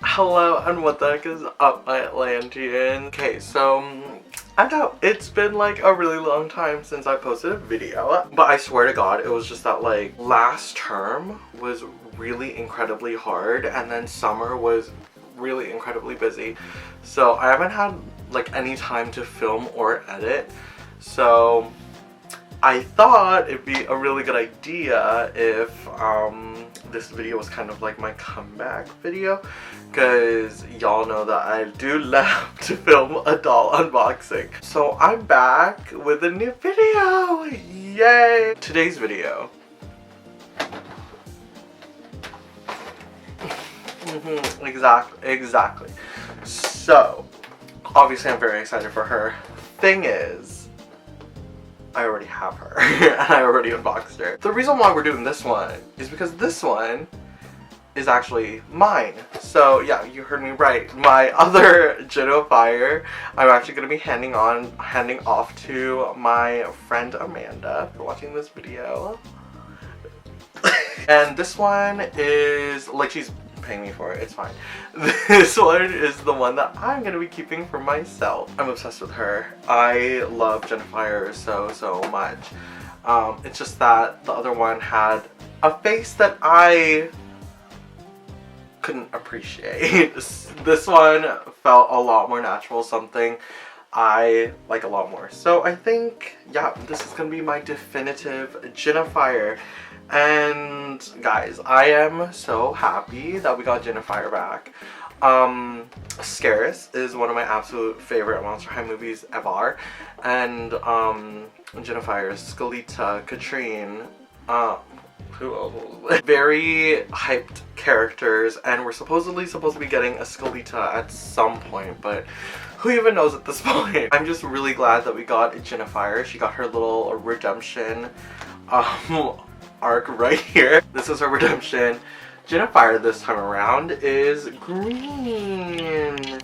Hello and what the heck is up, my Atlantean? Okay, so I know it's been like a really long time since I posted a video, but I swear to God, it was just that like last term was really incredibly hard and then summer was really incredibly busy. So I haven't had like any time to film or edit. So I thought it'd be a really good idea if this video was kind of like my comeback video, because y'all know that I do love to film a doll unboxing. So I'm back with a new video! Yay! Today's video. Exactly. So, obviously I'm very excited for her. Thing is, I already have her and I already unboxed her. The reason why we're doing this one is because this one is actually mine. So yeah, you heard me right. My other Jinafire, I'm actually going to be handing off to my friend Amanda for watching this video. And this one is, like, she's paying me for it, it's fine. This one is the one that I'm gonna be keeping for myself. I'm obsessed with her. I love Jinafire so much. It's just that the other one had a face that I couldn't appreciate. This one felt a lot more natural, something I like a lot more. So I think, yeah, this is gonna be my definitive Jinafire. And guys, I am so happy that we got Jinafire back. Scaris is one of my absolute favorite Monster High movies ever. And Jinafire, Skelita, Katrine, who else? Very hyped characters, and we're supposedly supposed to be getting a Skelita at some point, but who even knows at this point? I'm just really glad that we got Jinafire. She got her little redemption arc right here. This is her redemption. Jinafire this time around is green.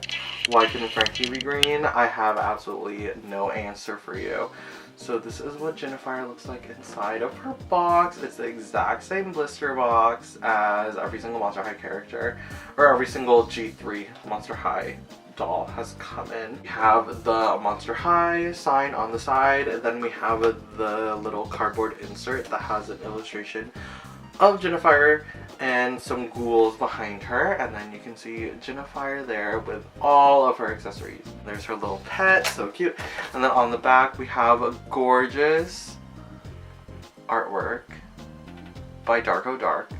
Why couldn't Frankie be green? I have absolutely no answer for you. So this is what Jinafire looks like inside of her box. It's the exact same blister box as every single Monster High character, or every single G3 Monster High doll has come in. We have the Monster High sign on the side, and then we have the little cardboard insert that has an illustration of Jinafire and some ghouls behind her, and then you can see Jinafire there with all of her accessories. There's her little pet, so cute. And then on the back we have a gorgeous artwork by Darko Dark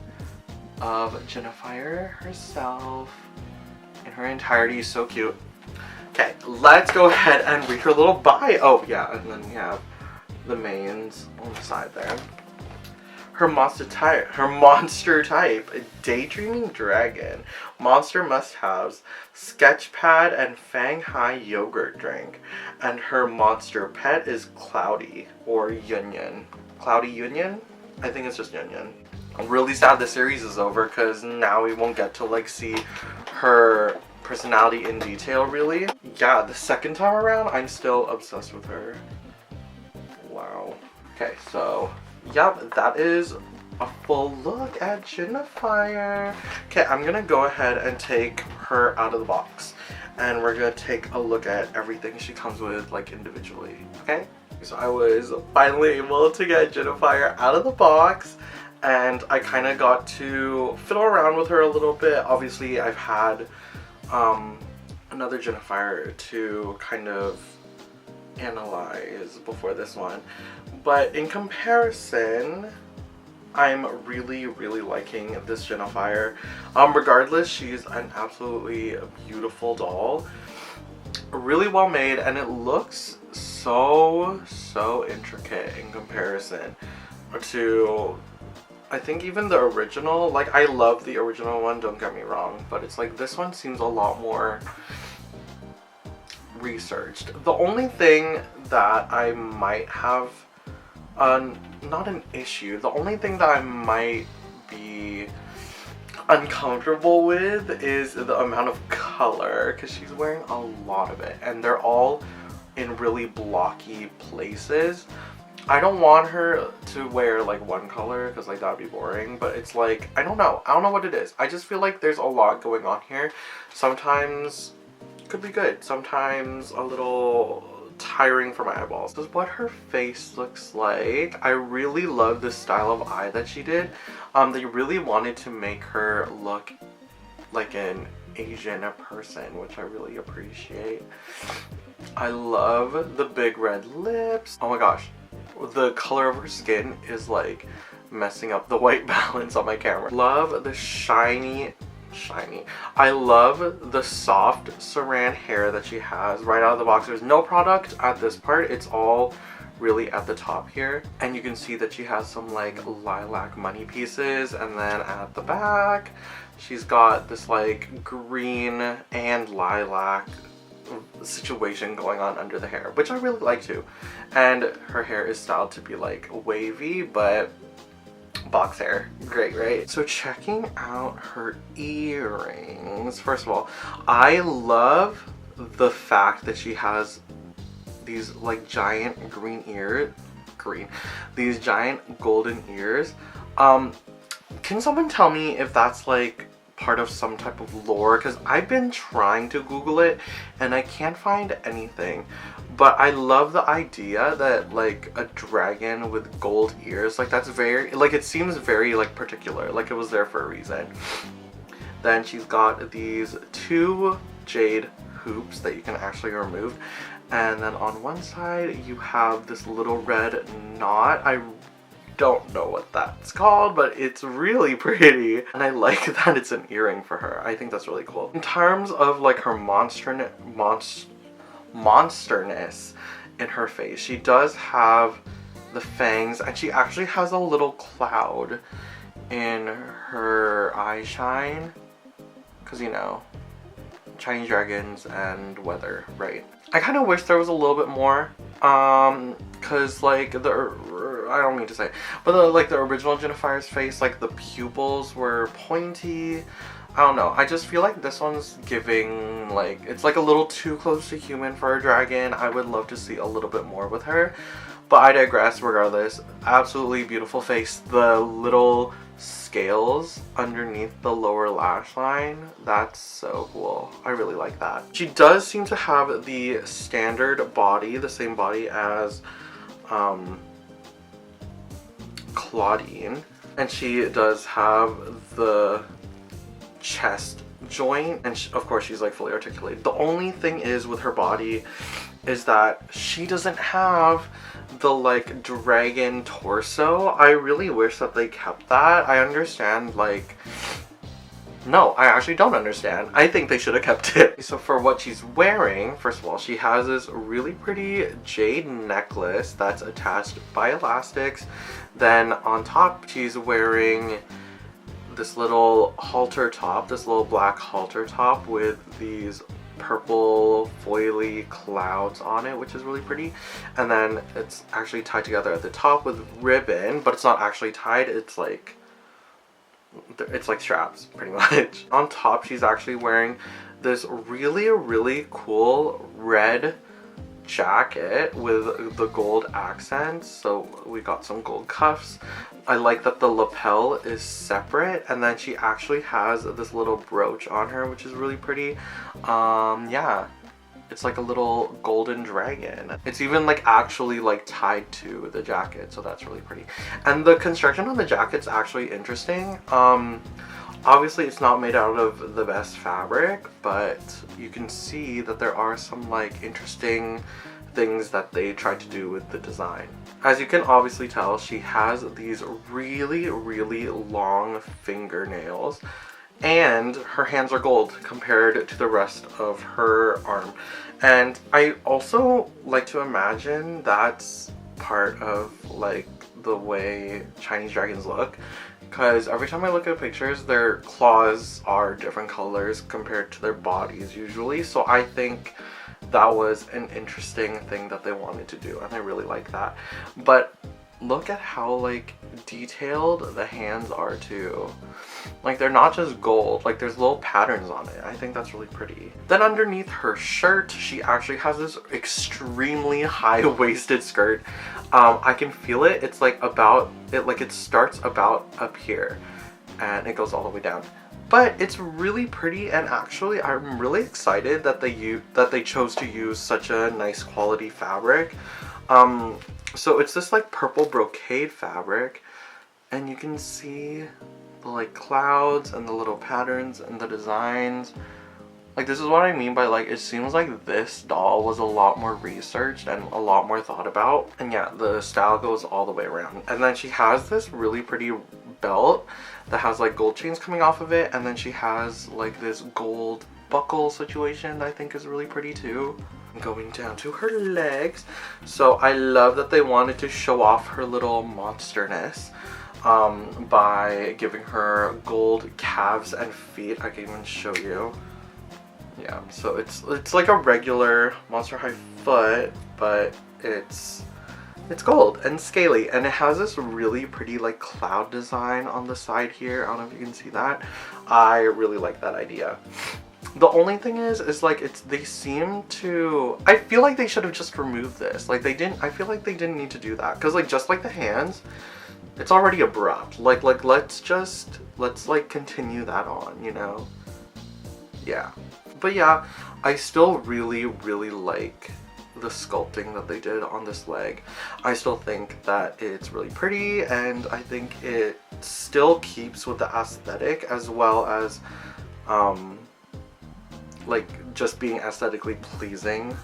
of Jinafire herself in her entirety. So cute. Okay, let's go ahead and read her little bio. Oh yeah, and then we have the mains on the side there. Her monster type, Daydreaming Dragon, monster must-haves, Sketchpad and Fang Hai yogurt drink, and her monster pet is Cloudy or Yun. Cloudy Yun? I think it's just Yun. I'm really sad the series is over, because now we won't get to like see her personality in detail really. Yeah, the second time around I'm still obsessed with her. Wow. Okay, so yep, that is a full look at Jinafire. Okay, I'm gonna go ahead and take her out of the box, and we're gonna take a look at everything she comes with, like, individually, okay? So I was finally able to get Jinafire out of the box, and I kind of got to fiddle around with her a little bit. Obviously, I've had another Jinafire to kind of analyze before this one, but in comparison, I'm really liking this Jinafire. Regardless, she's an absolutely beautiful doll, really well made, and it looks so intricate in comparison to, I think, even the original. Like, I love the original one, don't get me wrong, but it's like this one seems a lot more researched. The only thing that I might have, not an issue, the only thing that I might be uncomfortable with is the amount of color, because she's wearing a lot of it, and they're all in really blocky places. I don't want her to wear like one color because like that'd be boring, but it's like, I don't know what it is. I just feel like there's a lot going on here. Sometimes it could be good, sometimes a little tiring for my eyeballs. This is what her face looks like. I really love the style of eye that she did. They really wanted to make her look like an Asian person, which I really appreciate. I love the big red lips. Oh my gosh, the color of her skin is like messing up the white balance on my camera. Love the shiny. I love the soft saran hair that she has right out of the box. There's no product at this part. It's all really at the top here. And you can see that she has some like lilac money pieces. And then at the back, she's got this like green and lilac situation going on under the hair, which I really like too. And her hair is styled to be like wavy, but box hair. Great, right? So checking out her earrings. First of all, I love the fact that she has these like giant these giant golden ears. Can someone tell me if that's like part of some type of lore? Because I've been trying to Google it and I can't find anything. But I love the idea that like a dragon with gold ears, like that's very, like it seems very like particular, like it was there for a reason. Then she's got these 2 jade hoops that you can actually remove. And then on one side you have this little red knot. I don't know what that's called, but it's really pretty. And I like that it's an earring for her. I think that's really cool. In terms of like her monsterness in her face, she does have the fangs, and she actually has a little cloud in her eye shine, because you know, Chinese dragons and weather, right? I kind of wish there was a little bit more, because like I don't mean to say, but like the original Jinafire's face, like the pupils were pointy. I don't know, I just feel like this one's giving like, it's like a little too close to human for a dragon. I would love to see a little bit more with her, but I digress. Regardless, absolutely beautiful face. The little scales underneath the lower lash line, that's so cool. I really like that. She does seem to have the standard body, the same body as Claudine, and she does have the chest joint, and of course she's like fully articulated. The only thing is with her body is that she doesn't have the like dragon torso. I really wish that they kept that. I understand, like, no, I actually don't understand. I think they should have kept it. So for what she's wearing, first of all, she has this really pretty jade necklace that's attached by elastics. Then on top she's wearing this little halter top, this little black halter top with these purple foily clouds on it, which is really pretty. And then it's actually tied together at the top with ribbon, but it's not actually tied, it's like straps pretty much. On top she's actually wearing this really cool red jacket with the gold accents, so we got some gold cuffs. I like that the lapel is separate, and then she actually has this little brooch on her, which is really pretty. Yeah, it's like a little golden dragon. It's even like actually like tied to the jacket, so that's really pretty. And the construction on the jacket's actually interesting. Obviously it's not made out of the best fabric, but you can see that there are some like interesting things that they tried to do with the design. As you can obviously tell, she has these really long fingernails, and her hands are gold compared to the rest of her arm. And I also like to imagine that's part of like the way Chinese dragons look, because every time I look at pictures, their claws are different colors compared to their bodies usually. So I think that was an interesting thing that they wanted to do, and I really like that. But look at how like detailed the hands are too. Like they're not just gold, like there's little patterns on it. I think that's really pretty. Then underneath her shirt, she actually has this extremely high-waisted skirt. I can feel it. It's like about it, like it starts about up here and it goes all the way down. But it's really pretty, and actually I'm really excited that they chose to use such a nice quality fabric. So it's this like purple brocade fabric, and you can see the like clouds and the little patterns and the designs. Like, this is what I mean by, like, it seems like this doll was a lot more researched and a lot more thought about. And yeah, the style goes all the way around. And then she has this really pretty belt that has like gold chains coming off of it, and then she has like this gold buckle situation that I think is really pretty too. Going down to her legs. So I love that they wanted to show off her little monsterness by giving her gold calves and feet. I can even show you. Yeah, so it's like a regular Monster High foot, but it's gold and scaly, and it has this really pretty like cloud design on the side here. I don't know if you can see that. I really like that idea. The only thing is like they seem to, I feel like they should have just removed this. Like I feel like they didn't need to do that, because like just like the hands, it's already abrupt. Like let's like continue that on, you know? Yeah. But yeah, I still really like the sculpting that they did on this leg. I still think that it's really pretty, and I think it still keeps with the aesthetic, as well as like just being aesthetically pleasing,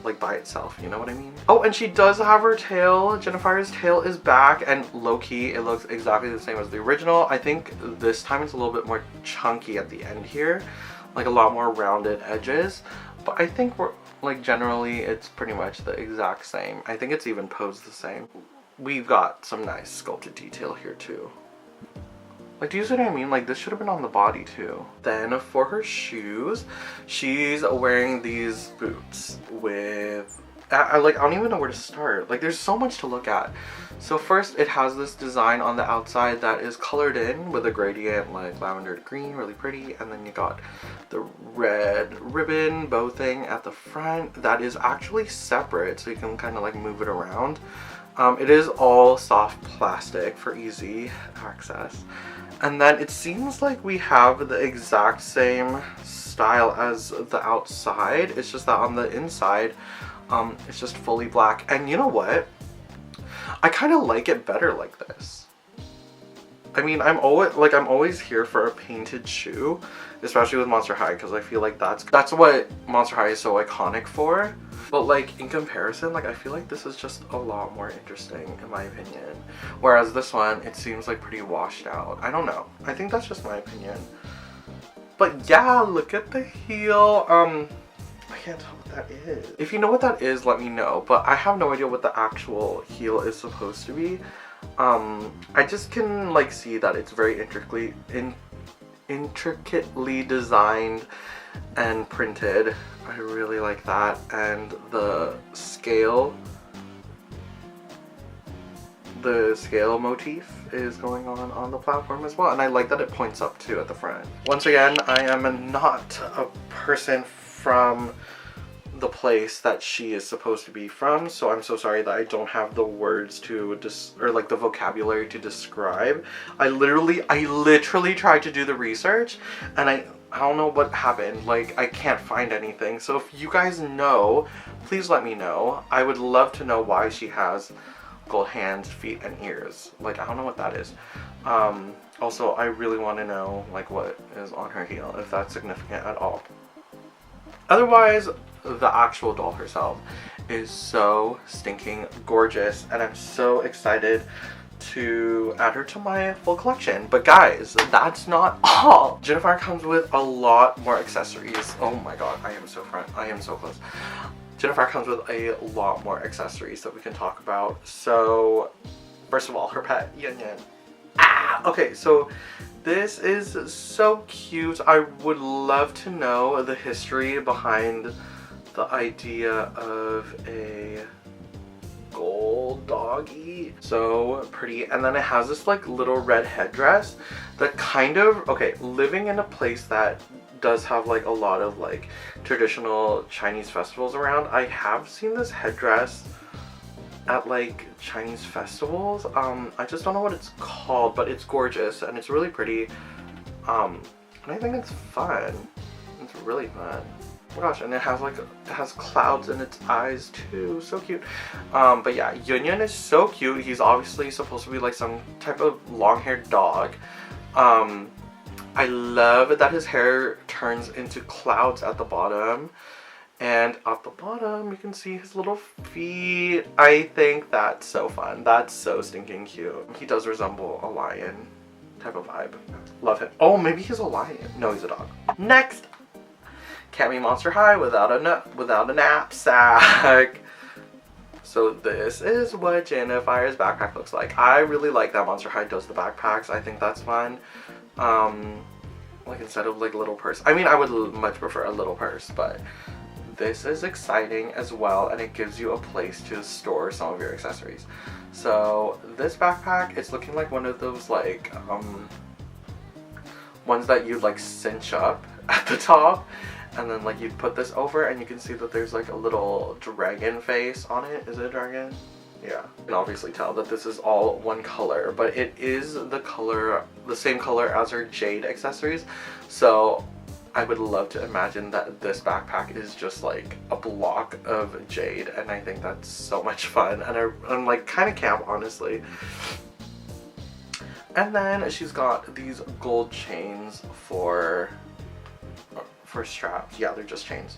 like by itself, you know what I mean? Oh, and she does have her tail. Jinafire's tail is back, and low-key it looks exactly the same as the original. I think this time it's a little bit more chunky at the end here, like a lot more rounded edges, but I think we're like generally it's pretty much the exact same. I think it's even posed the same. We've got some nice sculpted detail here too. Like, do you see what I mean? Like, this should have been on the body too. Then for her shoes, she's wearing these boots with I don't even know where to start. Like, there's so much to look at. So first, it has this design on the outside that is colored in with a gradient, like lavender to green, really pretty. And then you got the red ribbon bow thing at the front that is actually separate, so you can kind of like move it around. It is all soft plastic for easy access. And then it seems like we have the exact same style as the outside. It's just that on the inside, it's just fully black. And you know what? I kind of like it better like this. I mean, I'm always here for a painted shoe, especially with Monster High, because I feel like that's what Monster High is so iconic for. But like in comparison, like I feel like this is just a lot more interesting in my opinion. Whereas this one, it seems like pretty washed out. I don't know. I think that's just my opinion. But yeah, look at the heel. I can't tell what that is. If you know what that is, let me know. But I have no idea what the actual heel is supposed to be. I just can like see that it's very intricately designed and printed. I really like that, and the scale motif is going on the platform as well, and I like that it points up too at the front. Once again, I am not a person from the place that she is supposed to be from, so I'm so sorry that I don't have the words to or like the vocabulary to describe. I literally tried to do the research, and I don't know what happened. Like, I can't find anything. So if you guys know, please let me know. I would love to know why she has gold hands, feet, and ears. Like, I don't know what that is. Also, I really want to know like what is on her heel, if that's significant at all. Otherwise, the actual doll herself is so stinking gorgeous, and I'm so excited to add her to my full collection. But guys, that's not all. Jinafire comes with a lot more accessories. Oh my god, I am so close. Jinafire comes with a lot more accessories that we can talk about. So first of all, her pet, Yin Yin. Okay, so this is so cute. I would love to know the history behind the idea of a gold doggy. So pretty. And then it has this like little red headdress that kind of, okay, living in a place that does have like a lot of like traditional Chinese festivals around, I have seen this headdress at like Chinese festivals. I just don't know what it's called, but it's gorgeous and it's really pretty. And I think it's fun. It's really fun. Oh my gosh, and it has clouds in its eyes too. So cute. But yeah, Yun is so cute. He's obviously supposed to be like some type of long-haired dog. I love that his hair turns into clouds at the bottom. And at the bottom, you can see his little feet. I think that's so fun. That's so stinking cute. He does resemble a lion type of vibe. Love him. Oh, maybe he's a lion. No, he's a dog. Next! Can't be Monster High without a knapsack. So this is what Jinafire's backpack looks like. I really like that Monster High does the backpacks. I think that's fun. Like instead of like little purse. I mean, I would much prefer a little purse, but this is exciting as well, and it gives you a place to store some of your accessories. So this backpack, it's looking like one of those like ones that you'd like cinch up at the top, and then like you'd put this over, and you can see that there's like a little dragon face on it. Is it a dragon? Yeah. You can obviously tell that this is all one color, but it is the same color as her jade accessories. So I would love to imagine that this backpack is just like a block of jade, and I think that's so much fun, and I'm like kind of camp, honestly. And then she's got these gold chains for straps. Yeah, they're just chains.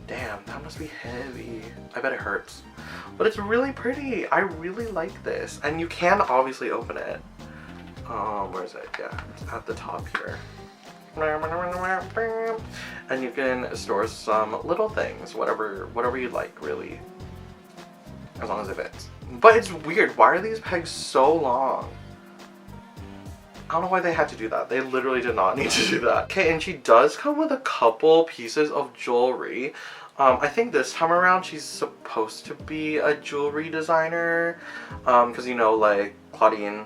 Damn, that must be heavy. I bet it hurts. But it's really pretty. I really like this. And you can obviously open it. Where is it? Yeah, it's at the top here. And you can store some little things, whatever you like, really. As long as it fits. But it's weird. Why are these pegs so long? I don't know why they had to do that. They literally did not need to do that. Okay, and she does come with a couple pieces of jewelry. I think this time around she's supposed to be a jewelry designer. Because you know, like Claudine,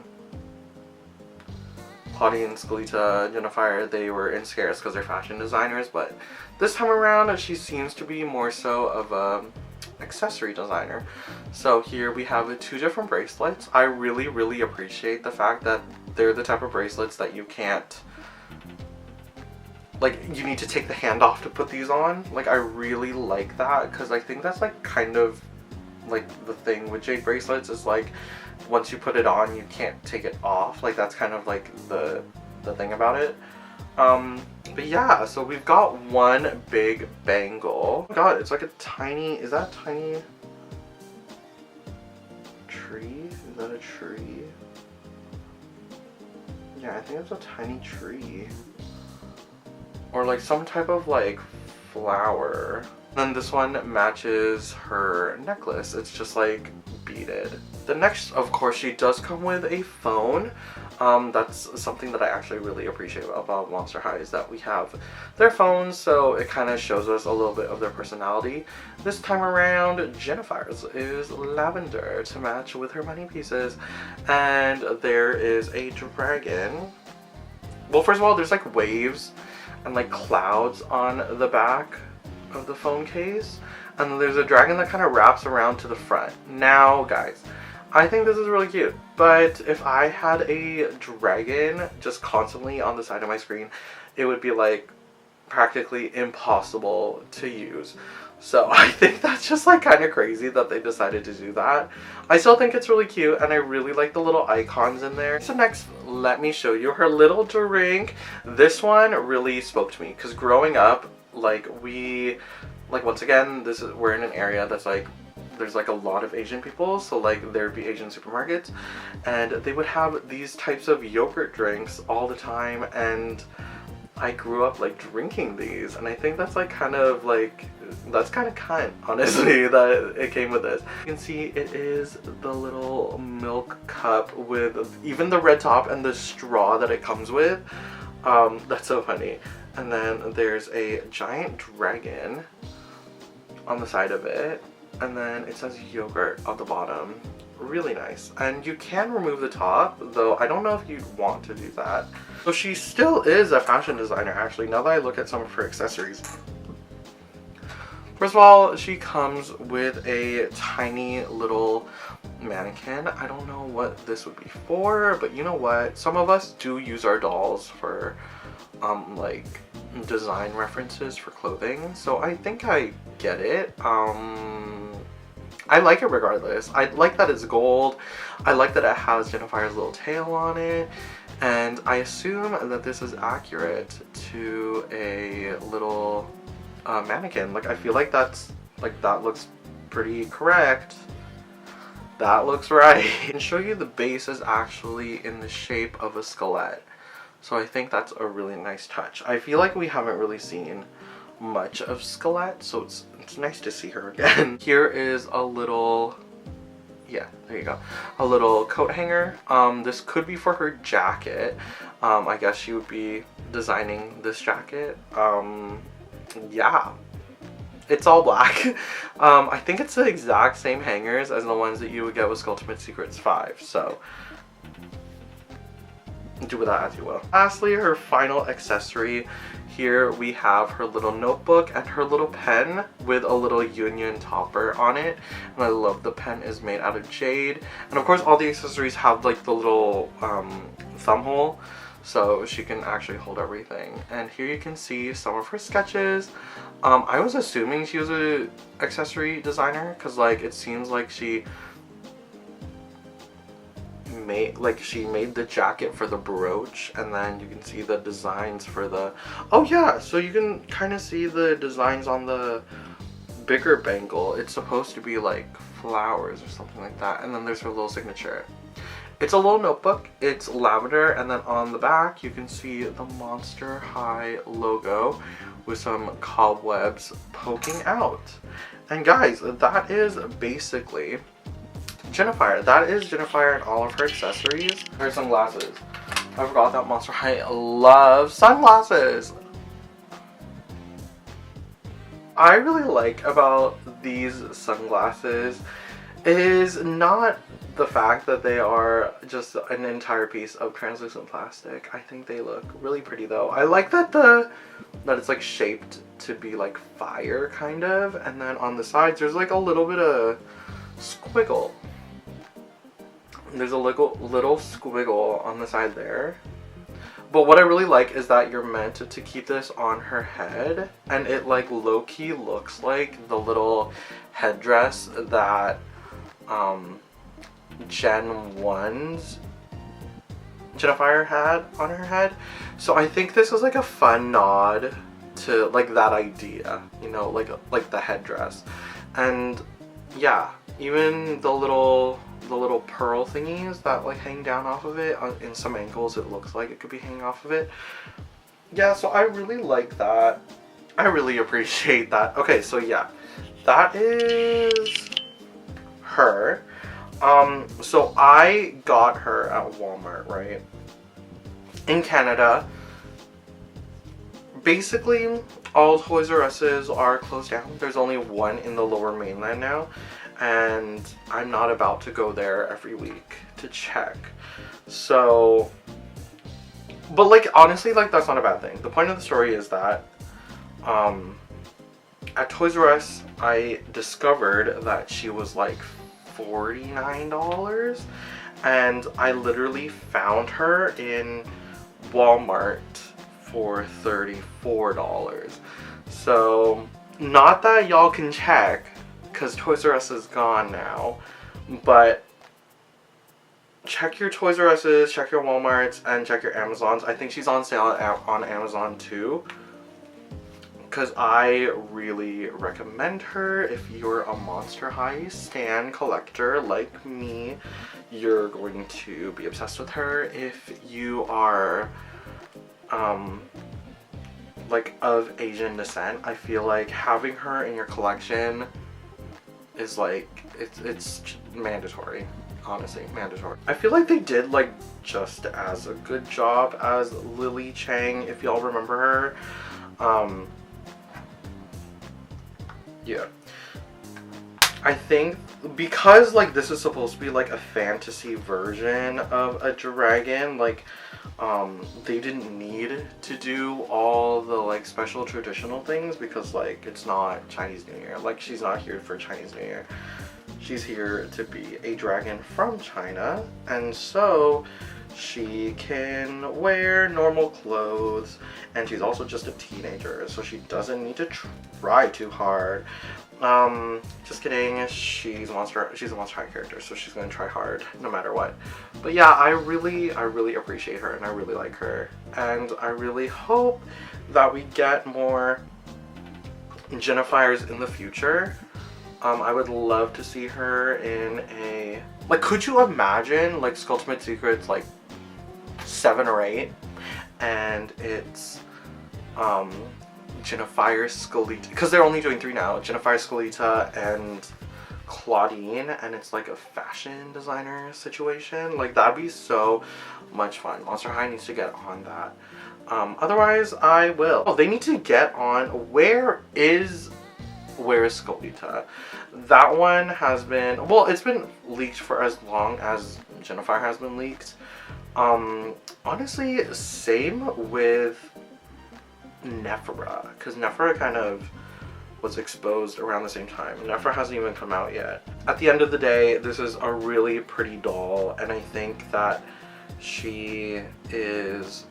Skelita, Jinafire, they were in Scarce because they're fashion designers. But this time around she seems to be more so of a accessory designer. So here we have 2 different bracelets. I really appreciate the fact that they're the type of bracelets that you can't, like, you need to take the hand off to put these on. Like, I really like that, because I think that's like kind of like the thing with jade bracelets is like once you put it on you can't take it off. Like that's kind of like the thing about it. But yeah, so we've got one big bangle. Oh god, it's like a tiny, is that a tiny tree? Is that a tree? Yeah, I think it's a tiny tree. Or like some type of like flower. Then this one matches her necklace. It's just like beaded. The next, of course, she does come with a phone. That's something that I actually really appreciate about Monster High, is that we have their phones, so it kind of shows us a little bit of their personality. This time around, Jinafire's is lavender to match with her money pieces. And there is a dragon. Well, first of all, there's like waves and like clouds on the back of the phone case. And then there's a dragon that kind of wraps around to the front. Now, guys, I think this is really cute, but if I had a dragon just constantly on the side of my screen, it would be like practically impossible to use. So I think that's just like kind of crazy that they decided to do that. I still think it's really cute, and I really like the little icons in there. So next, let me show you her little drink. This one really spoke to me, because growing up, like once again, we're in an area that's like, there's like a lot of Asian people, so like there'd be Asian supermarkets, and they would have these types of yogurt drinks all the time, and I grew up like drinking these, and I think that's like kind of like, that's kind of cunt, honestly, that it came with this. You can see it is the little milk cup with even the red top and the straw that it comes with. That's so funny. And then there's a giant dragon on the side of it. And then it says yogurt on the bottom. Really nice. And you can remove the top, though I don't know if you'd want to do that. So she still is a fashion designer, actually, now that I look at some of her accessories. First of all, she comes with a tiny little mannequin. I don't know what this would be for, but you know what? Some of us do use our dolls for like design references for clothing, so I think I get it. I like it regardless. I like that it's gold. I like that it has Jinafire's little tail on it. And I assume that this is accurate to a little mannequin. Like, I feel like that's, like, that looks pretty correct. That looks right. I can show you the base is actually in the shape of a skelet. So I think that's a really nice touch. I feel like we haven't really seen much of Skelet, so it's nice to see her again. Here is a little, yeah, there you go, a little coat hanger. This could be for her jacket. I guess she would be designing this jacket. Yeah, it's all black. I think it's the exact same hangers as the ones that you would get with Skulltimate Secrets 5, so do with that as you will. Lastly, her final accessory. Here we have her little notebook and her little pen with a little union topper on it. And I love the pen is made out of jade. And of course all the accessories have like the little thumb hole, so she can actually hold everything. And here you can see some of her sketches. I was assuming she was a accessory designer because like it seems like she made the jacket for the brooch, and then you can see the designs for the, oh yeah, so you can kind of see the designs on the bigger bangle. It's supposed to be like flowers or something like that, and then there's her little signature. It's a little notebook. It's lavender, and then on the back you can see the Monster High logo with some cobwebs poking out. And guys, that is basically Jinafire. That is Jinafire and all of her accessories. Her sunglasses. I forgot that Monster High loves sunglasses. I really like about these sunglasses is not the fact that they are just an entire piece of translucent plastic. I think they look really pretty though. I like that it's like shaped to be like fire kind of, and then on the sides there's like a little bit of squiggle. There's a little squiggle on the side there. But what I really like is that you're meant to keep this on her head, and it like low-key looks like the little headdress that Gen 1's Jinafire had on her head. So I think this is like a fun nod to like that idea, you know, like the headdress. And yeah, even the little pearl thingies that like hang down off of it, in some angles it looks like it could be hanging off of it. Yeah, so I really like that. I really appreciate that. Okay, so yeah, that is her. So I got her at Walmart, right? In Canada. Basically, all Toys R Us's are closed down. There's only one in the Lower Mainland now. And I'm not about to go there every week to check. So, but like honestly, like that's not a bad thing. The point of the story is that at Toys R Us I discovered that she was like $49, and I literally found her in Walmart for $34. So not that y'all can check, because Toys R Us is gone now, but check your Toys R Us's, check your Walmarts, and check your Amazons. I think she's on sale on Amazon too, because I really recommend her. If you're a Monster High stan collector like me, you're going to be obsessed with her. If you are like of Asian descent, I feel like having her in your collection is like, it's mandatory. Honestly, mandatory. I feel like they did like just as a good job as Lily Chang, if y'all remember her. Yeah. I think because like this is supposed to be like a fantasy version of a dragon, like they didn't need to do all the like special traditional things because like it's not Chinese New Year. Like she's not here for Chinese New Year. She's here to be a dragon from China, and so she can wear normal clothes, and she's also just a teenager, so she doesn't need to try too hard. Just kidding. She's a Monster High character, so she's gonna try hard no matter what. But yeah, I really appreciate her, and I really like her, and I really hope that we get more Jinafires in the future. I would love to see her in a, like, could you imagine like Skulltimate Secrets like 7 or 8, and it's Jinafire, Skelita, because they're only doing 3 now, Jinafire, Skelita, and Claudine, and it's like a fashion designer situation. Like, that'd be so much fun. Monster High needs to get on that. Otherwise, I will. Oh, they need to get on Where is Skelita? That one has been, well, it's been leaked for as long as Jinafire has been leaked. Honestly, same with Nephra, because Nephra kind of was exposed around the same time. Nephra hasn't even come out yet. At the end of the day, this is a really pretty doll, and I think that she is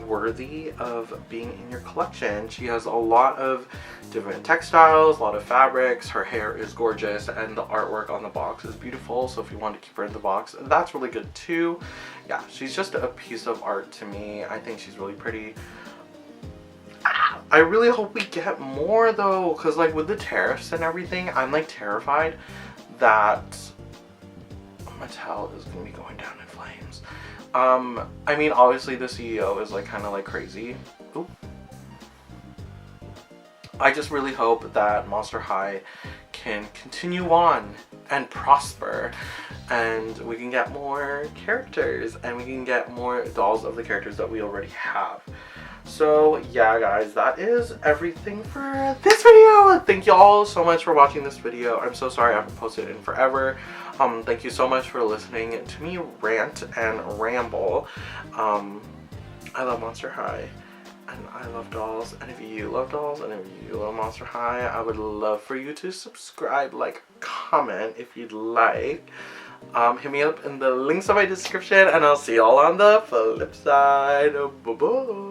worthy of being in your collection. She has a lot of different textiles, a lot of fabrics, her hair is gorgeous, and the artwork on the box is beautiful, so if you want to keep her in the box, that's really good too. Yeah, she's just a piece of art to me. I think she's really pretty. I really hope we get more though, because like with the tariffs and everything, I'm like terrified that Mattel is going to be going down in flames. I mean, obviously the CEO is like kind of like crazy. Oop. I just really hope that Monster High can continue on and prosper, and we can get more characters, and we can get more dolls of the characters that we already have. So yeah guys, that is everything for this video. Thank you all so much for watching this video. I'm so sorry I haven't posted in forever. Thank you so much for listening to me rant and ramble. I love Monster High, and I love dolls, and if you love dolls and if you love Monster High, I would love for you to subscribe, like, comment if you'd like. Hit me up in the links of my description, and I'll see y'all on the flip side. Bye bye.